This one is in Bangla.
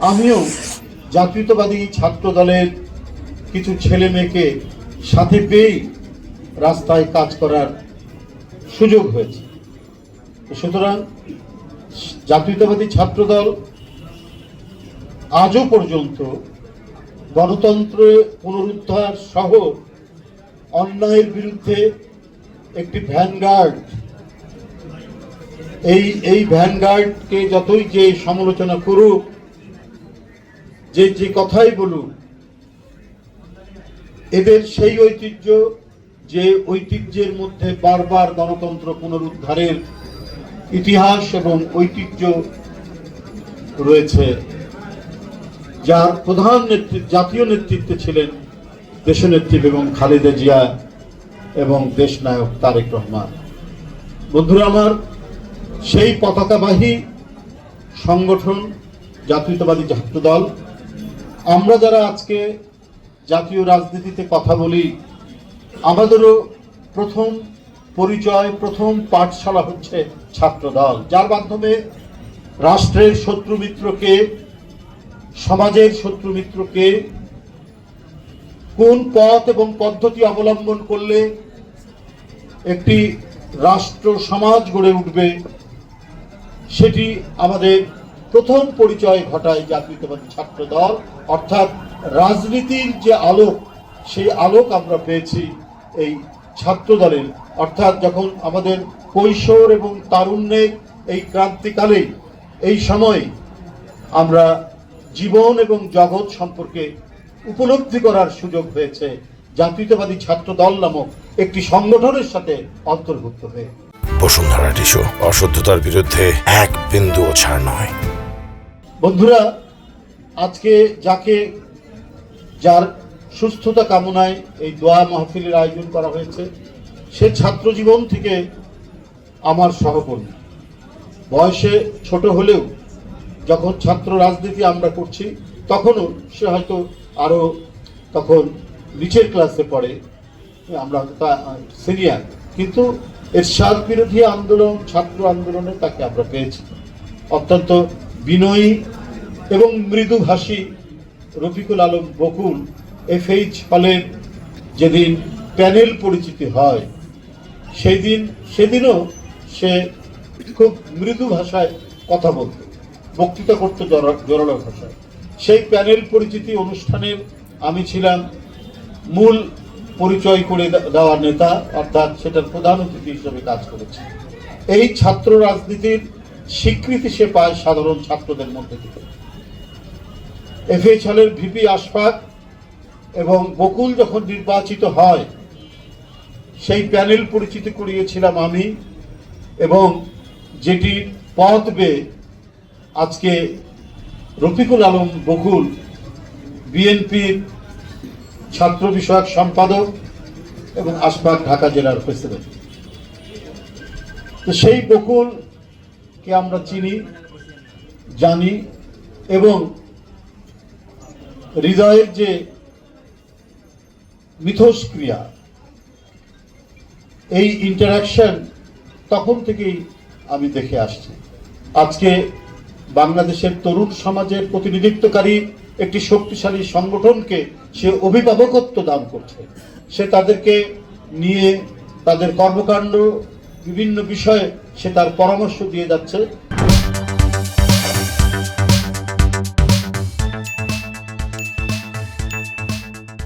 আমিও জাতীয়তাবাদী ছাত্র দলের কিছু ছেলে মেয়েকে সাথে পেয়েই রাস্তায় কাজ করার সুযোগ হয়েছে। সুতরাং জাতীয়তাবাদী ছাত্রদল আজও পর্যন্ত গণতন্ত্রের পুনরুদ্ধার সহ অন্যায়ের বিরুদ্ধে একটি ভ্যানগার্ড, এই ভ্যানগার্ডকে যতই যে সমালোচনা করুক, যে কথাই বলুক, এদের সেই ঐতিহ্য, যে ঐতিহ্যের মধ্যে বারবার গণতন্ত্র পুনরুদ্ধারের ইতিহাস এবং ঐতিহ্য রয়েছে, যার প্রধান জাতীয় নেতৃত্বে ছিলেন দেশনেত্রী বেগম খালেদা জিয়া এবং দেশনায়ক তারেক রহমান। বন্ধুরা আমার, সেই পতাকাবাহী সংগঠন জাতীয়তাবাদী ছাত্রদল, আমরা যারা আজকে জাতীয় রাজনীতিতে কথা বলি, আমাদেরও প্রথম পরিচয়, প্রথম পাঠশালা হচ্ছে ছাত্রদল, যার মাধ্যমে রাষ্ট্রের শত্রু মিত্রকে, সমাজের শত্রু মিত্রকে কোন পথ এবং পদ্ধতি অবলম্বন করলে একটি রাষ্ট্র সমাজ গড়ে উঠবে, সেটি আমাদের প্রথম পরিচয় ঘটায় জাতীয়তাবাদী ছাত্রদল। অর্থাৎ রাজনীতির যে আলোক, সেই আলোক আমরা পেয়েছি এই ছাত্রদলের। অর্থাৎ যখন আমাদের কৈশোর এবং তারুণ্যের এই ক্রান্তিকালে, এই সময় আমরা জীবন এবং জগৎ সম্পর্কে উপলব্ধি করার সুযোগ হয়েছে জাতীয়তাবাদী ছাত্রদল নামক একটি সংগঠনের সাথে অন্তর্ভুক্ত হয়ে। বসুন্ধরা টিস্যু, অশুদ্ধতার বিরুদ্ধে এক বিন্দুও ছাড় নয়। বন্ধুরা, আজকে যার সুস্থতা কামনায় এই দোয়া মাহফিলের আয়োজন করা হয়েছে, সে ছাত্র জীবন থেকে আমার সহকর্মী। বয়সে ছোট হলেও যখন ছাত্র রাজনীতি আমরা করছি, তখনও সে হয়তো আরো তখন নিচের ক্লাসে পড়ে, আমরা সিনিয়র, কিন্তু এরশাদ বিরোধী আন্দোলন, ছাত্র আন্দোলনে তাকে আমরা পেয়েছি। অত্যন্ত বিনয়ী এবং মৃদুভাষী রফিকুল আলম বকুল FH হলের যেদিন প্যানেল পরিচিতি হয়, সেদিনও সে খুব মৃদু ভাষায় কথা বলতো, বক্তৃতা করতো জোরালো ভাষায়। সেই প্যানেল পরিচিতি অনুষ্ঠানের আমি ছিলাম মূল পরিচয় করে দেওয়ার নেতা, অর্থাৎ সেটার প্রধান অতিথি হিসেবে কাজ করেছে। এই ছাত্র রাজনীতির স্বীকৃতি সে পায় সাধারণ ছাত্রদের মধ্যে থেকে। FH হলের VP আশফাক এবং বকুল যখন নির্বাচিত হয়, সেই প্যানেল পরিচিতি করিয়েছিলাম আমি, এবং যেটি পথ বেয়ে আজকে রফিকুল আলম বকুল বিএনপির ছাত্র বিষয়ক সম্পাদক এবং আশফাক ঢাকা জেলার প্রেসিডেন্ট। তো সেই বকুলকে আমরা চিনি, জানি, এবং হৃদয়ের যে মিথস্ক্রিয়া, এই ইন্টারাকশন তখন থেকেই আমি দেখে আসছি। আজকে বাংলাদেশের তরুণ সমাজের প্রতিনিধিত্বকারী একটি শক্তিশালী সংগঠনকে সে অভিভাবকত্ব দান করছে। সে তাদেরকে নিয়ে তাদের কর্মকাণ্ড, বিভিন্ন বিষয়ে সে তার পরামর্শ দিয়ে যাচ্ছে।